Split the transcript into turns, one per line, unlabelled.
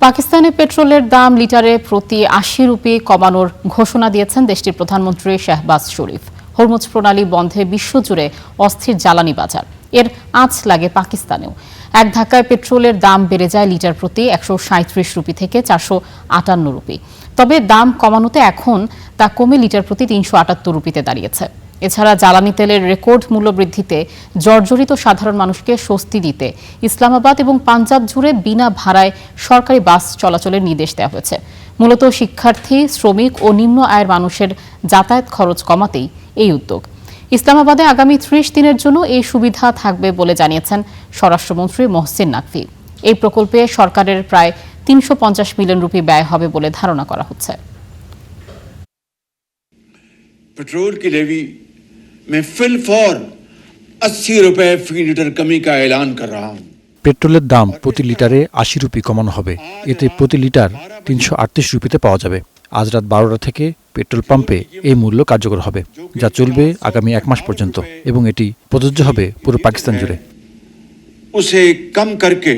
পাকিস্তানে পেট্রোলের দাম লিটারে প্রতি ৮০ রুপি কমানোর ঘোষণা দিয়েছেন দেশটির প্রধানমন্ত্রী শাহবাজ শরীফ। হরমুজ প্রণালী বন্ধে বিশ্বজুড়ে অস্থির জ্বালানি বাজার, এর আঁচ লাগে পাকিস্তানেও। এক ধাক্কায় পেট্রোলের দাম বেড়ে যায় লিটার প্রতি ১৩৭ রুপি থেকে ৪৫৮ রুপি। তবে দাম কমানোতে এখন তা কমে লিটার প্রতি ৩৭৮ রুপিতে দাঁড়িয়েছে। এছাড়া জ্বালানি তেলের রেকর্ড মূল্য বৃদ্ধিতে জর্জরিত সাধারণ মানুষকে স্বস্তি দিতে ইসলামাবাদ এবং পাঞ্জাব জুড়ে বিনা ভাড়ায় সরকারি বাস চলাচলের নির্দেশ দেওয়া হয়েছে। মূলত শিক্ষার্থী, শ্রমিক ও নিম্ন আয়ের মানুষের যাতায়াত খরচ কমাতেই এই উদ্যোগ। ইসলামাবাদে আগামী ৩০ দিনের জন্য এই সুবিধা থাকবে বলে জানিয়েছেন স্বরাষ্ট্রমন্ত্রী মোহসিন নাকভি। এই প্রকল্পে সরকারের প্রায় ৩৫০ মিলিয়ন রুপি ব্যয় হবে বলে ধারণা করা হচ্ছে।
पेट्रोल की लेवी में फिल फॉर 80 रुपए फी लीटर कमी का ऐलान कर रहा हूं।
পেট্রোলের দাম প্রতি লিটারে ৮০ রুপি কমানো হবে। এতে প্রতি লিটার ৩৩৮ রুপিতে পাওয়া যাবে। আজ রাত ১২টা থেকে পেট্রোল পাম্পে এই মূল্য কার্যকর হবে, যা চলবে আগামী ১ মাস পর্যন্ত এবং এটি প্রযোজ্য হবে পুরো পাকিস্তান জুড়ে।
उसे कम करके